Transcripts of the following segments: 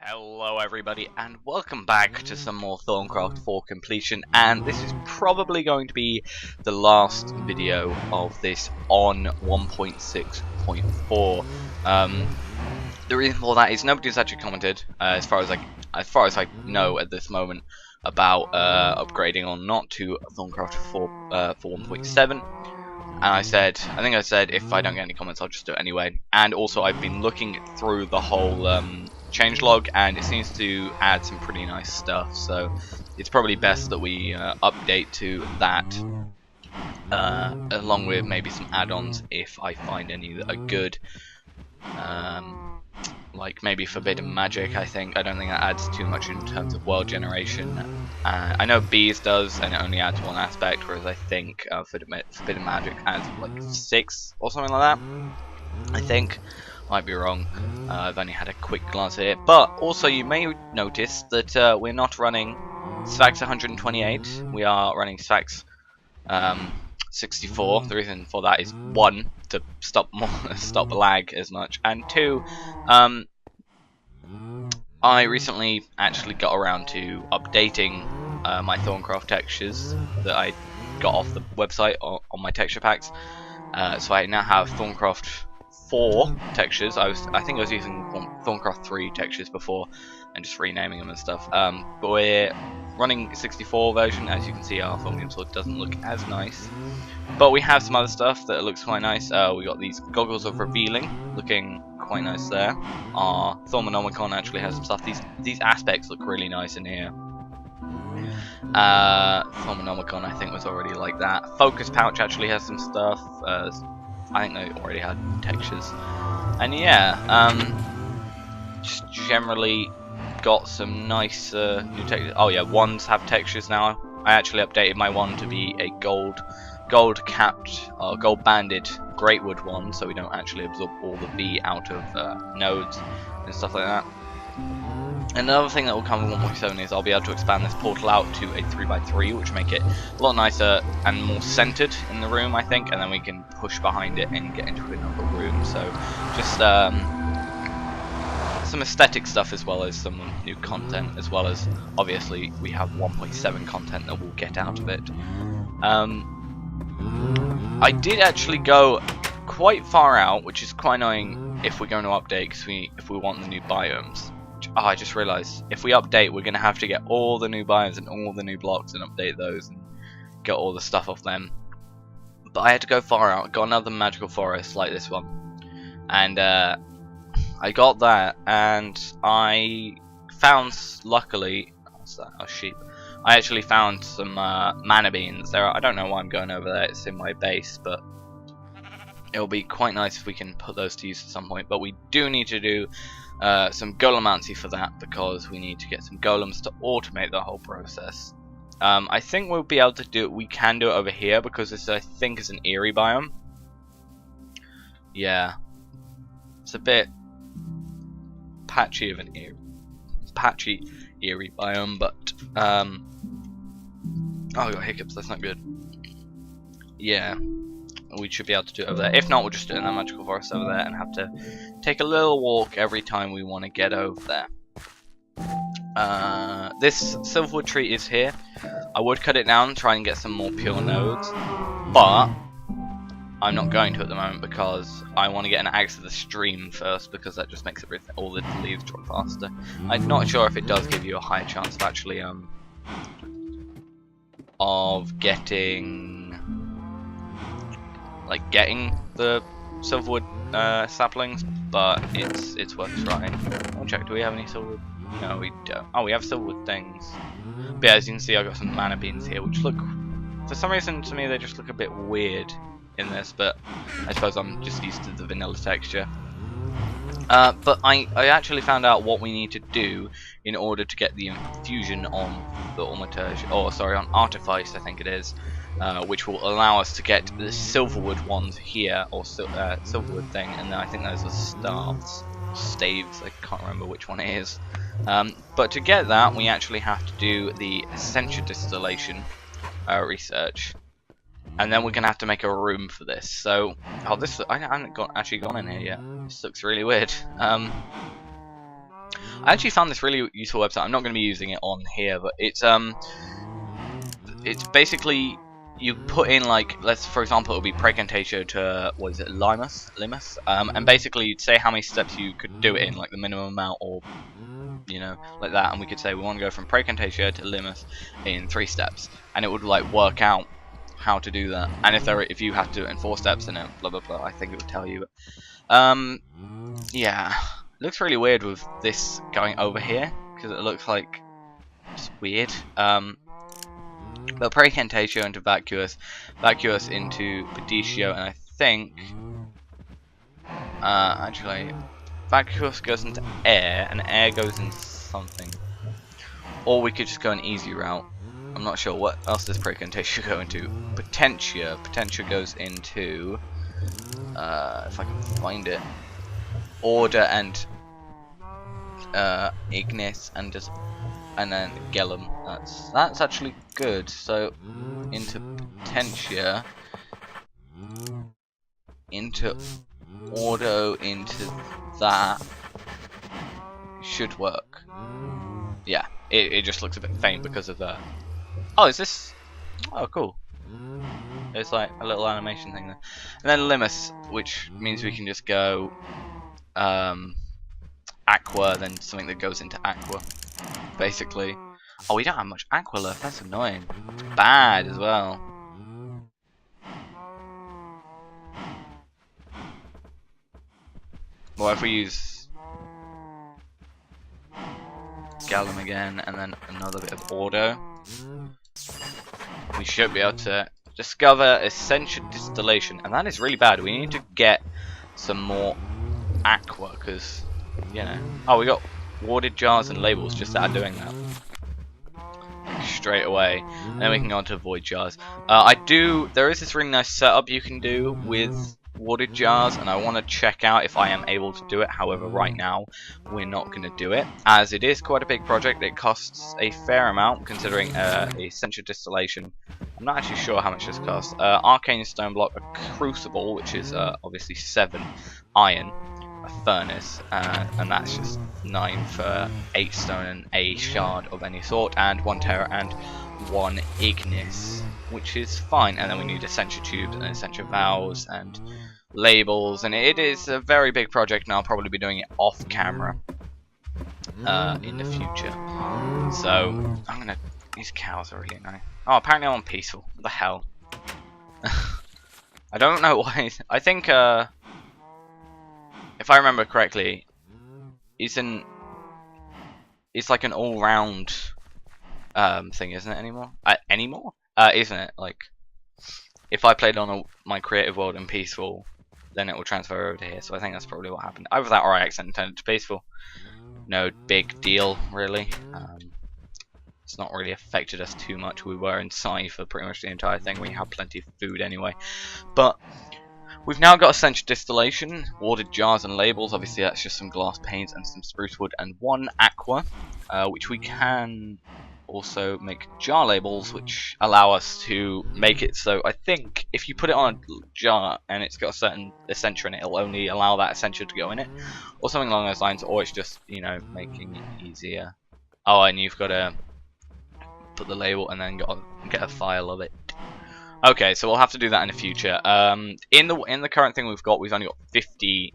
Hello everybody and welcome back to some more Thaumcraft for completion, and this is probably going to be the last video of this on 1.6.4. The reason for that is nobody's actually commented as far as I know at this moment about upgrading or not to Thaumcraft for 1.7. And I think I said if I don't get any comments I'll just do it anyway. And also I've been looking through the whole changelog, and it seems to add some pretty nice stuff, so it's probably best that we update to that, along with maybe some add-ons if I find any that are good, like maybe Forbidden Magic. I don't think that adds too much in terms of world generation. I know Bees does, and it only adds one aspect, whereas I think Forbidden Magic adds like 6 or something like that, I think. Might be wrong. I've only had a quick glance at it, but also you may notice that we're not running Sfax 128. We are running Sfax 64. The reason for that is 1, to stop lag as much, and 2, I recently actually got around to updating my Thaumcraft textures that I got off the website on my texture packs. So I now have Thaumcraft 4 textures. I think I was using Thaumcraft 3 textures before and just renaming them and stuff. But we're running 64 version. As you can see, our Thaumium sword doesn't look as nice, but we have some other stuff that looks quite nice. We got these goggles of revealing, looking quite nice there. Our Thaumonomicon actually has some stuff. These aspects look really nice in here. Thaumonomicon I think was already like that. Focus pouch actually has some stuff. I think they already had textures, and yeah, just generally got some nice new textures. Oh yeah, wands have textures now. I actually updated my wand to be a gold capped or gold banded greatwood wand, so we don't actually absorb all the V out of nodes and stuff like that. Another thing that will come with 1.7 is I'll be able to expand this portal out to a 3x3, which will make it a lot nicer and more centered in the room, I think, and then we can push behind it and get into another room. So just some aesthetic stuff, as well as some new content, as well as obviously we have 1.7 content that we'll get out of it. I did actually go quite far out, which is quite annoying if we're going to update, because if we want the new biomes. Oh, I just realised, if we update, we're going to have to get all the new biomes and all the new blocks and update those and get all the stuff off them. But I had to go far out. Got another magical forest like this one, and I got that, and I found, luckily, what's that? Oh, sheep. I actually found some mana beans. I don't know why I'm going over there. It's in my base, but it'll be quite nice if we can put those to use at some point. But we do need to do some golemancy for that, because we need to get some golems to automate the whole process. I think we'll be able to do it. We can do it over here, because this I think is an eerie biome. Yeah, it's a bit patchy of an eerie biome, but oh, I got hiccups. That's not good. Yeah, we should be able to do it over there. If not, we'll just do it in that magical forest over there and have to take a little walk every time we want to get over there. This silverwood tree is here. I would cut it down and try and get some more pure nodes, but I'm not going to at the moment, because I want to get an axe to the stream first, because that just makes all the leaves drop faster. I'm not sure if it does give you a higher chance of actually getting the silverwood saplings, but it's worth trying. I'll check. Do we have any silverwood? No, we don't. Oh, we have silverwood things. But yeah, as you can see, I've got some mana beans here, which look, for some reason to me, they just look a bit weird in this, but I suppose I'm just used to the vanilla texture. But I actually found out what we need to do in order to get the infusion on the on Artifice, I think it is, which will allow us to get the silverwood ones here, or silverwood thing, and then I think those are staves, I can't remember which one it is. But to get that, we actually have to do the Essentia distillation research, and then we're gonna have to make a room for this. So, I haven't actually gone in here yet. This looks really weird. I actually found this really useful website. I'm not going to be using it on here, but it's basically you put in like, let's for example, it'll be Precantatio to what is it, Limus, and basically you'd say how many steps you could do it in, like the minimum amount, or you know, like that, and we could say we want to go from Precantatio to Limus in 3 steps, and it would like work out how to do that. And if you have to do it in 4 steps, then blah blah blah, I think it would tell you. Yeah, it looks really weird with this going over here because it looks like it's weird. But Precantatio into Vacuous, Vacuous into Pedicio, and I think actually Vacuous goes into Air, and Air goes into something. Or we could just go an easy route. I'm not sure. What else does Precantatio go into? Potentia. Potentia goes into if I can find it, Order and Ignis, and just then Gellum. That's actually good. So into Potentia, into Ordo, into that should work. Yeah, it just looks a bit faint because of that. Oh, is this? Oh, cool. There's like a little animation thing there. And then Limus, which means we can just go Aqua, then something that goes into Aqua, basically. Oh, we don't have much Aqua left. That's annoying. It's bad as well. Well, if we use Gallum again, and then another bit of Ordo, we should be able to discover Essential Distillation, and that is really bad. We need to get some more Aqua, because, you know... Oh, we got warded jars and labels just out of doing that. Like, straight away. And then we can go on to void jars. There is this really nice setup you can do with warded jars, and I want to check out if I am able to do it. However, right now we're not going to do it, as it is quite a big project. It costs a fair amount considering Essential Distillation. I'm not actually sure how much this costs. Arcane Stone Block, a Crucible, which is obviously 7 iron, a Furnace, and that's just 9 for 8 stone and a shard of any sort, and 1 Terra and 1 Ignis, which is fine. And then we need Essential Tubes and Essential Vows and labels, and it is a very big project, and I'll probably be doing it off camera in the future. So I'm gonna... These cows are really annoying. Oh, apparently I'm on peaceful. What the hell? I don't know why. I think if I remember correctly, it's like an all-round thing, isn't it? Anymore? Isn't it? Like, if I played on my creative world in peaceful, then it will transfer over to here. So I think that's probably what happened. Either that or I accidentally turned it to peaceful. No big deal, really. It's not really affected us too much. We were inside for pretty much the entire thing. We had plenty of food anyway. But we've now got Essential Distillation, warded jars and labels. Obviously that's just some glass panes and some spruce wood and 1 Aqua, which we can also make jar labels, which allow us to make it so I think if you put it on a jar and it's got a certain essential in it, it'll only allow that essential to go in it, or something along those lines, or it's just, you know, making it easier. Oh, and you've got to put the label and then get a file of it. Okay, so we'll have to do that in the future. In the current thing we've only got 50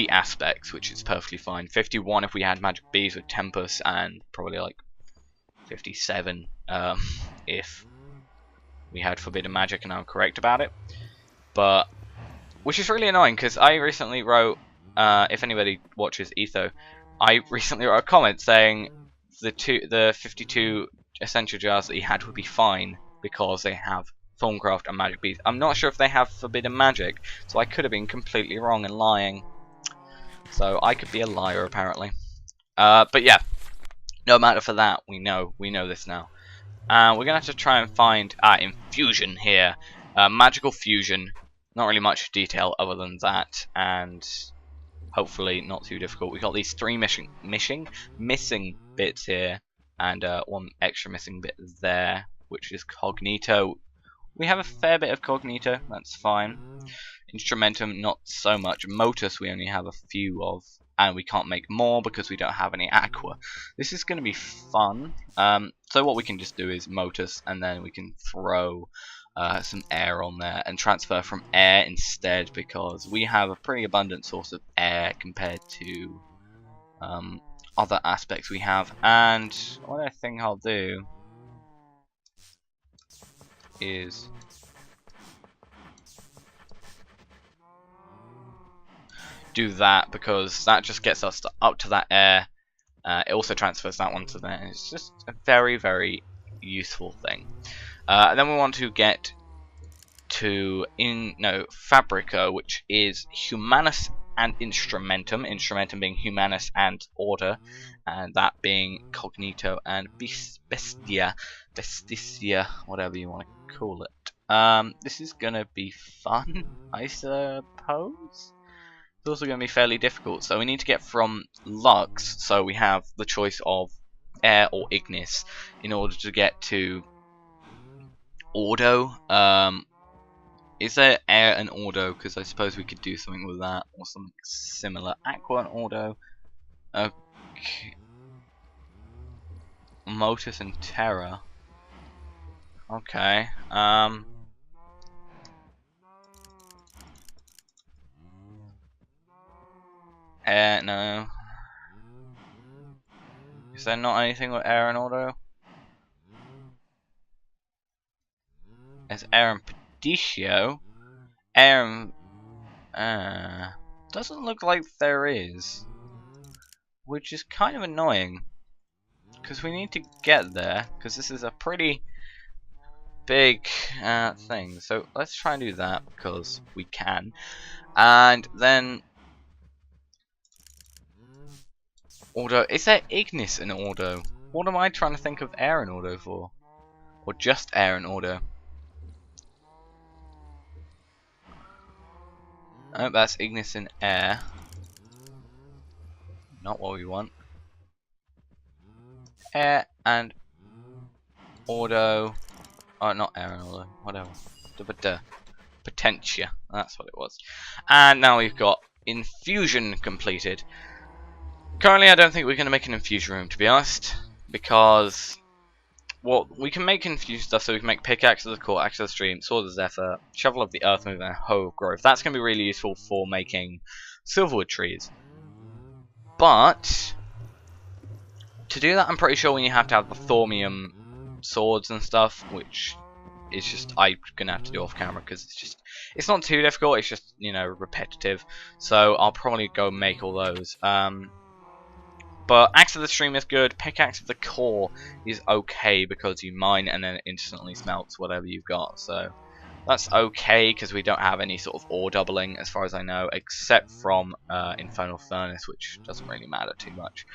aspects, which is perfectly fine. 51 if we had magic bees with Tempest, and probably like 57 if we had forbidden magic and I'm correct about it. But which is really annoying because I recently wrote, if anybody watches Etho, I recently wrote a comment saying the 52 essential jars that he had would be fine because they have Thaumcraft and magic bees. I'm not sure if they have forbidden magic, so I could have been completely wrong and lying. So I could be a liar apparently. But yeah, no matter for that, we know this now. We're gonna have to try and find infusion here, magical fusion. Not really much detail other than that, and hopefully not too difficult. We got these 3 missing bits here, and 1 extra missing bit there, which is Cognito, We have a fair bit of Cognito, that's fine. Instrumentum, not so much. Motus, we only have a few of, and we can't make more because we don't have any Aqua. This is going to be fun. So what we can just do is Motus, and then we can throw some air on there and transfer from air instead, because we have a pretty abundant source of air compared to other aspects we have. And what I think I'll do is do that, because that just gets us up to that air. It also transfers that one to there. It's just a very, very useful thing. And then we want to get to Fabrica, which is Humanus and Instrumentum. Instrumentum being Humanus and Order, and that being Cognito and Bestia, whatever you want to call it. This is gonna be fun, I suppose. It's also going to be fairly difficult, so we need to get from Lux, so we have the choice of air or ignis in order to get to Ordo. Is there air and Ordo? Because I suppose we could do something with that, or something similar. Aqua and Ordo. Okay. Motus and Terra. Okay. No. Is there not anything with air and Ordo? There's air and Pedicio. Air and... doesn't look like there is. Which is kind of annoying. Because we need to get there. Because this is a pretty big thing. So let's try and do that, because we can. And then... Ordo. Is there ignis in Ordo? What am I trying to think of air in Ordo for? Or just air in Ordo? Oh, that's ignis in air. Not what we want. Air and Ordo. Oh, not air and Ordo. Whatever. Potentia. That's what it was. And now we've got infusion completed. Currently, I don't think we're going to make an infusion room, to be honest, because, well, we can make infusion stuff, so we can make Pickaxe of the Core, Axe of the Stream, Sword of the Zephyr, Shovel of the Earth Mover, and Hoe of Growth. That's going to be really useful for making Silverwood trees. But, to do that, I'm pretty sure you have to have the Thaumium swords and stuff, which is just, I'm going to have to do off camera, because it's not too difficult, it's just, repetitive. So, I'll probably go make all those. But Axe of the Stream is good. Pickaxe of the Core is okay because you mine and then it instantly smelts whatever you've got. So that's okay because we don't have any sort of ore doubling as far as I know, except from Infernal Furnace, which doesn't really matter too much.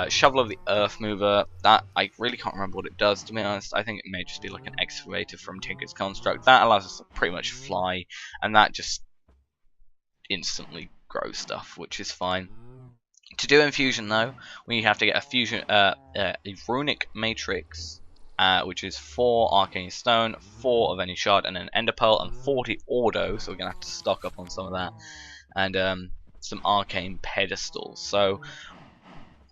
Shovel of the Earth Mover, that I really can't remember what it does, to be honest. I think it may just be like an excavator from Tinker's Construct. That allows us to pretty much fly, and that just instantly grows stuff, which is fine. To do infusion though, we have to get a fusion, a runic matrix, which is 4 arcane stone, 4 of any shard, and an ender pearl, and 40 ordo. So we're gonna have to stock up on some of that, and some arcane pedestals. So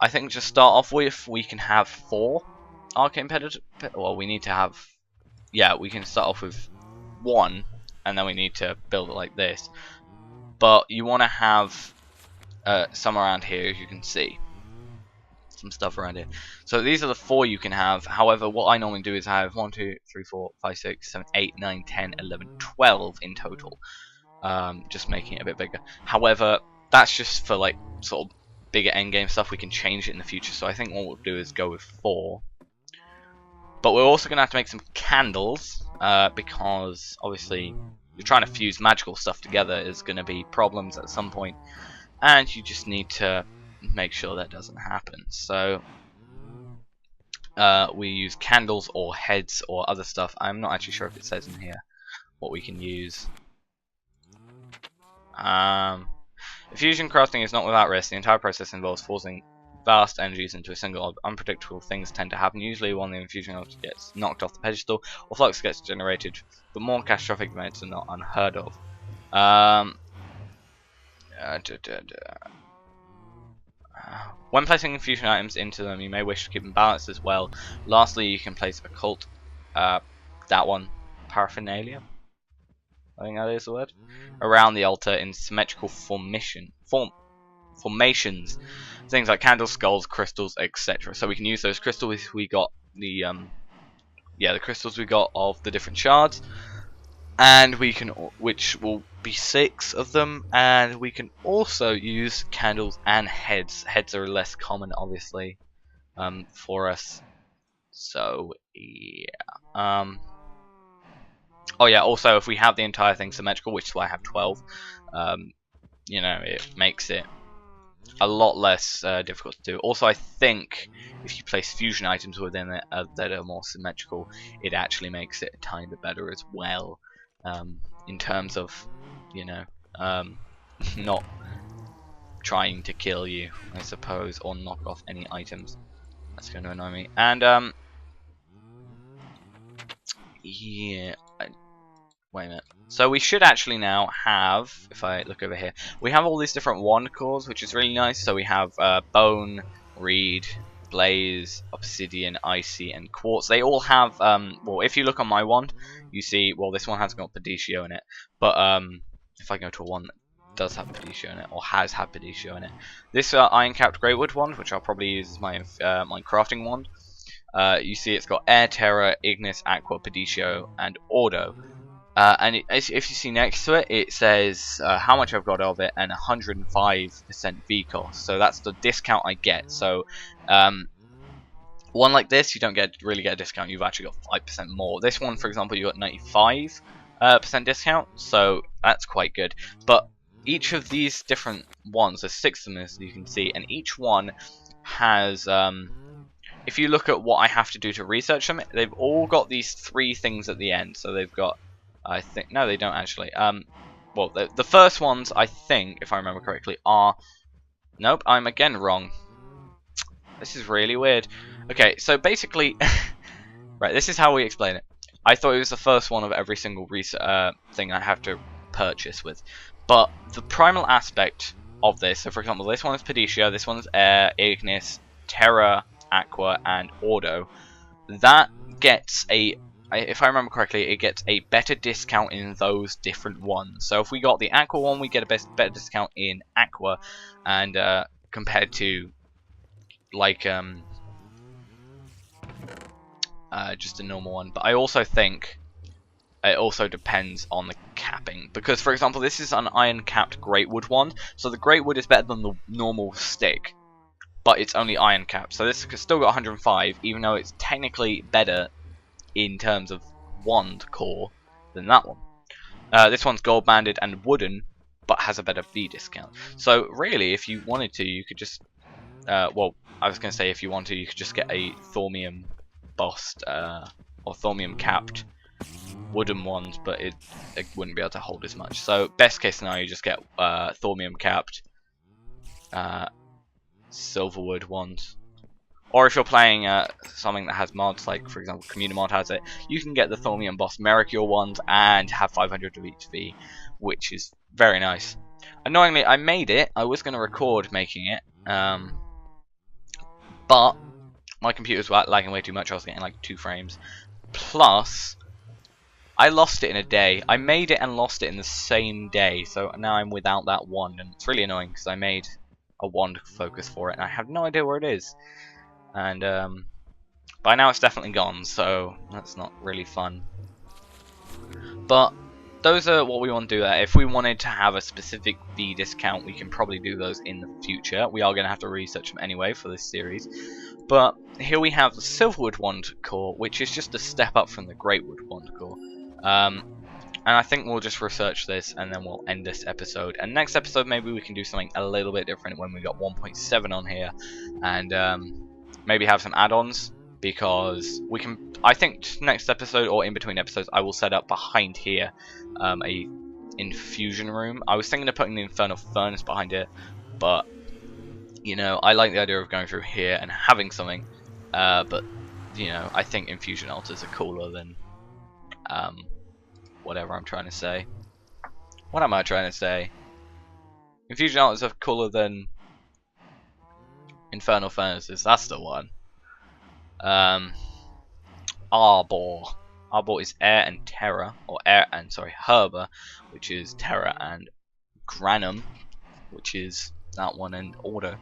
I think just start off with, we can have 4 arcane pedestals. Well, we need to have, yeah, we can start off with 1, and then we need to build it like this. But you want to have some around here, as you can see, some stuff around here. So these are the 4 you can have. However, what I normally do is I have 1, 2, 3, 4, 5, 6, 7, 8, 9, 10, 11, 12 in total. Just making it a bit bigger. However, that's just for like sort of bigger endgame stuff. We can change it in the future. So I think what we'll do is go with 4. But we're also going to have to make some candles, because obviously you're trying to fuse magical stuff together is going to be problems at some point. And you just need to make sure that doesn't happen. So we use candles or heads or other stuff. I'm not actually sure if it says in here what we can use. Fusion crafting is not without risk. The entire process involves forcing vast energies into a single unpredictable things tend to happen. Usually one of the infusion objects gets knocked off the pedestal, or flux gets generated, but more catastrophic events are not unheard of. When placing infusion items into them, you may wish to keep them balanced as well. Lastly, you can place occult, that one, paraphernalia, I think that is the word, around the altar in symmetrical formations, things like candles, skulls, crystals, etc. So we can use those crystals we got the crystals we got of the different shards, and we can, which will be 6 of them, and we can also use candles and heads. Heads are less common, obviously, for us. So yeah. Oh yeah. Also, if we have the entire thing symmetrical, which is why I have 12, you know, it makes it a lot less difficult to do. Also, I think if you place fusion items within it that are more symmetrical, it actually makes it a tiny bit better as well. In terms of, you know, not trying to kill you, I suppose, or knock off any items. That's going to annoy me. And yeah, wait a minute. So we should actually now have, if I look over here, we have all these different wand cores, which is really nice. So we have bone, reed, blaze, obsidian, icy, and quartz. They all have, well, if you look on my wand, you see, well, this one hasn't got Perditio in it, but if I go to a one that does have Perditio in it, or has had Perditio in it, this iron capped greatwood wand, which I'll probably use as my my crafting wand, you see it's got air, terra, ignis, aqua, Perditio, and ordo. And if you see next to it, it says how much I've got of it and 105% VCOS. So that's the discount I get. So one like this, you don't really get a discount. You've actually got 5% more. This one, for example, you got 95% discount. So that's quite good. But each of these different ones, there's 6 of them as you can see, and each one has if you look at what I have to do to research them, they've all got these 3 things at the end. So they've got, I think, no, they don't actually. Well, the first ones, I think, if I remember correctly, are... Nope, I'm again wrong. This is really weird. Okay, so basically... right, this is how we explain it. I thought it was the first one of every single thing I have to purchase with. But the primal aspect of this, so for example, this one is Perditio, this one's air, ignis, terra, aqua, and ordo. That gets a... if I remember correctly, it gets a better discount in those different ones. So if we got the Aqua one, we get a better discount in Aqua, and compared to like just a normal one. But I also think it also depends on the capping, because for example, this is an iron capped greatwood wand, so the greatwood is better than the normal stick, but it's only iron capped. So this has still got 105, even though it's technically better in terms of wand core than that one. This one's gold banded and wooden, but has a better V discount. So really, if you wanted to, you could just well, I was going to say if you want to, you could just get a thaumium bossed or thaumium capped wooden ones, but it wouldn't be able to hold as much. So best case scenario, you just get thaumium capped silverwood ones. Or if you're playing something that has mods, like for example Community Mod has it, you can get the Thaumium Boss Mercure ones and have 500 of each V, which is very nice. Annoyingly, I made it. I was going to record making it, but my computer's lagging way too much. I was getting like 2 frames. Plus, I lost it in a day. I made it and lost it in the same day, so now I'm without that wand, and it's really annoying because I made a wand focus for it, and I have no idea where it is. And by now it's definitely gone, so that's not really fun. But those are what we want to do there. If we wanted to have a specific V discount, we can probably do those in the future. We are going to have to research them anyway for this series. But here we have the Silverwood Wand Core, which is just a step up from the Greatwood Wand Core. And I think we'll just research this and then we'll end this episode. And next episode maybe we can do something a little bit different when we got 1.7 on here. And maybe have some add-ons, because we can, I think next episode or in between episodes I will set up behind here a infusion room. I was thinking of putting the Infernal Furnace behind it, but You know, I like the idea of going through here and having something, but you know, I think infusion altars are cooler than whatever I'm trying to say. What am I trying to say? Infusion altars are cooler than infernal furnaces. That's the one. Arbor. Arbor is air and terra, or air and herba, which is terra, and granum, which is that one, and order.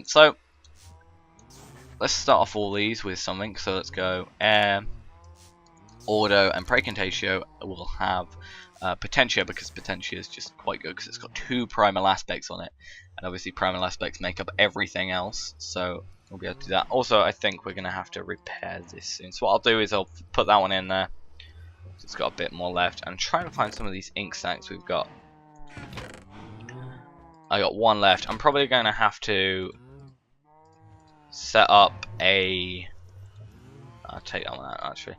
So let's start off all these with something. So let's go air, ordo, and precantatio will have potentia, because potentia is just quite good because it's got 2 primal aspects on it, and obviously primal aspects make up everything else, so we'll be able to do that. Also, I think we're going to have to repair this soon, so what I'll do is I'll put that one in there. It's got a bit more left. I'm trying to find some of these ink sacs we've got. I got 1 left. I'm probably going to have to set up a... I'll take that one out, actually.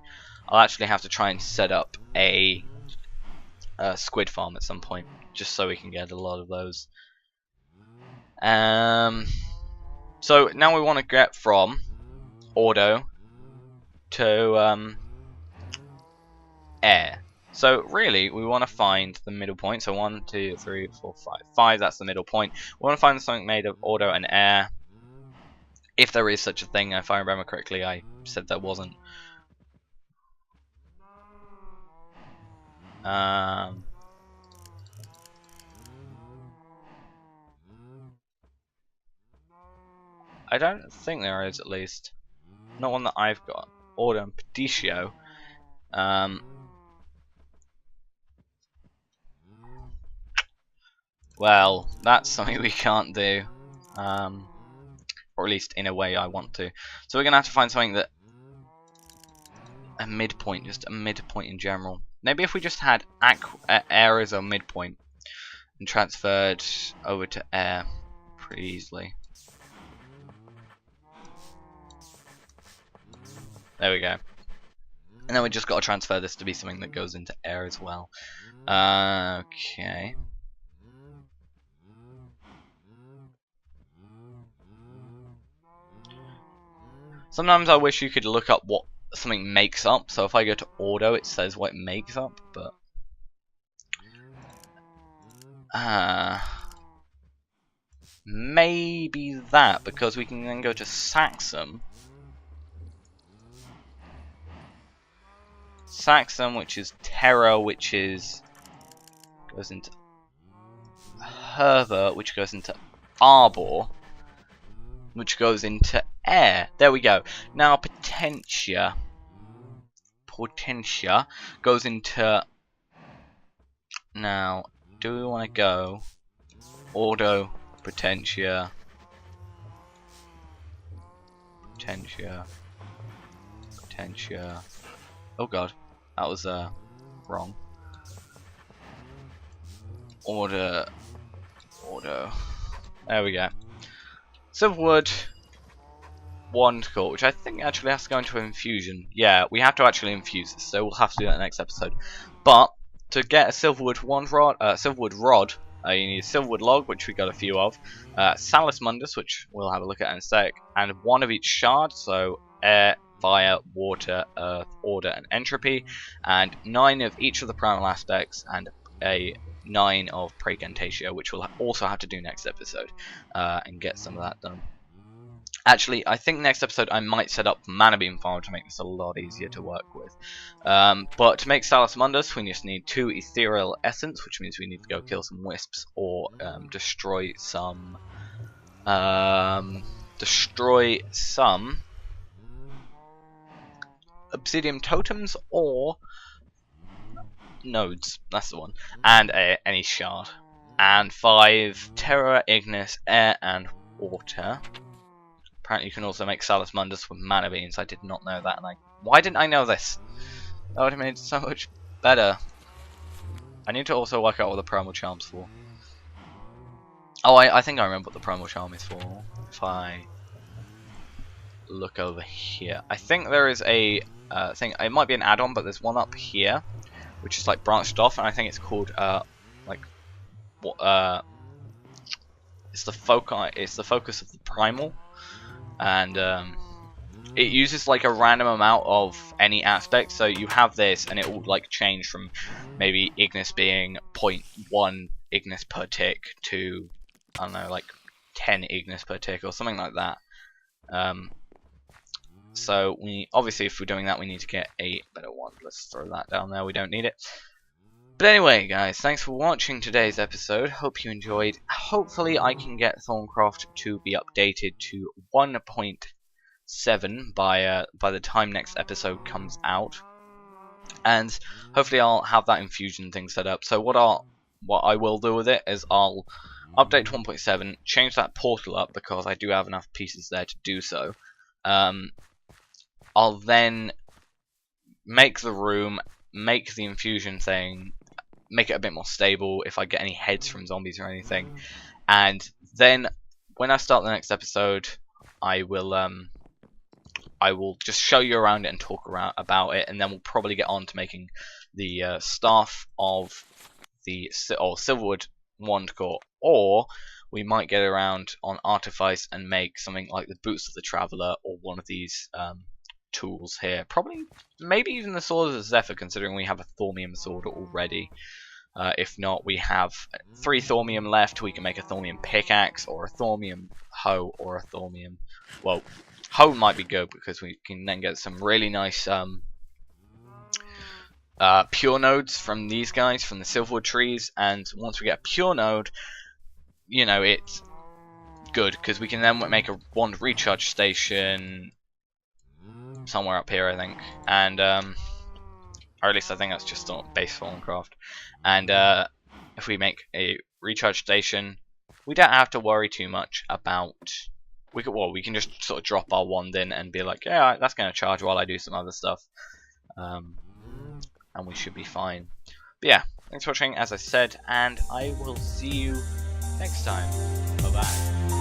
I'll actually have to try and set up a squid farm at some point, just so we can get a lot of those. So now we want to get from ordo to air. So really, we want to find the middle point. So 1, 2, 3, 4, 5. 5, that's the middle point. We want to find something made of ordo and air. If there is such a thing, if I remember correctly, I said there wasn't. I don't think there is, at least. Not one that I've got. Ordo and Petitio. Well, that's something we can't do. Or at least in a way I want to. So we're going to have to find something that... a midpoint, just a midpoint in general. Maybe if we just had air as a midpoint and transferred over to air pretty easily. There we go. And then we just got to transfer this to be something that goes into air as well. Okay. Sometimes I wish you could look up what something makes up. So if I go to ordo, it says what it makes up, but maybe that, because we can then go to Saxum. Saxum, which is terra, which is goes into herba, which goes into arbor, which goes into air. There we go. Now potentia goes into... Now, do we want to go ordo potentia? Oh god, that was wrong. Ordo. There we go. Silverwood. 1 core, which I think actually has to go into infusion. Yeah, we have to actually infuse this, so we'll have to do that next episode. But to get a silverwood rod, you need a silverwood log, which we got a few of, Salus Mundus, which we'll have a look at in a sec, and 1 of each shard, so air, fire, water, earth, order, and entropy, and 9 of each of the primal aspects, and a 9 of precantatio, which we'll also have to do next episode, and get some of that done. Actually, I think next episode I might set up Mana Beam Farm to make this a lot easier to work with. But to make Salus Mundus, we just need 2 Ethereal Essence, which means we need to go kill some wisps or destroy some Obsidian Totems or nodes. That's the one. And any shard. And 5 Terra, Ignis, Air, and Water. Apparently you can also make Salus Mundus with mana beans. I did not know that, and why didn't I know this? That would have made it so much better. I need to also work out what the Primal Charm's for. Oh, I think I remember what the Primal Charm is for. If I look over here. I think there is a thing, it might be an add-on, but there's one up here, which is like branched off, and I think it's called, it's it's the focus of the primal, and it uses like a random amount of any aspect. So you have this, and it will like change from maybe Ignis being 0.1 Ignis per tick to, I don't know, like 10 Ignis per tick or something like that. So we obviously, if we're doing that, we need to get a better one. Let's throw that down there. We don't need it. But anyway, guys, thanks for watching today's episode. Hope you enjoyed. Hopefully, I can get Thaumcraft to be updated to 1.7 by the time next episode comes out, and hopefully, I'll have that infusion thing set up. So what I will do with it is I'll update to 1.7, change that portal up because I do have enough pieces there to do so. I'll then make the room, make the infusion thing, make it a bit more stable if I get any heads from zombies or anything, and then when I start the next episode, I will just show you around it and talk about it, and then we'll probably get on to making the staff of the Silverwood Wand Core, or we might get around on Artifice and make something like the Boots of the Traveller or one of these tools here. Probably, maybe even the Sword of the Zephyr, considering we have a Thaumium sword already. If not, we have 3 Thaumium left. We can make a Thaumium pickaxe, or a Thaumium hoe, or a Thaumium... Well, hoe might be good, because we can then get some really nice pure nodes from these guys, from the Silverwood trees, and once we get a pure node, you know, it's good, because we can then make a wand recharge station somewhere up here, I think, and or at least I think that's just on base Thaumcraft. And if we make a recharge station, we don't have to worry too much about. We can just sort of drop our wand in and be like, yeah, that's going to charge while I do some other stuff, and we should be fine. But yeah, thanks for watching, as I said, and I will see you next time. Bye bye.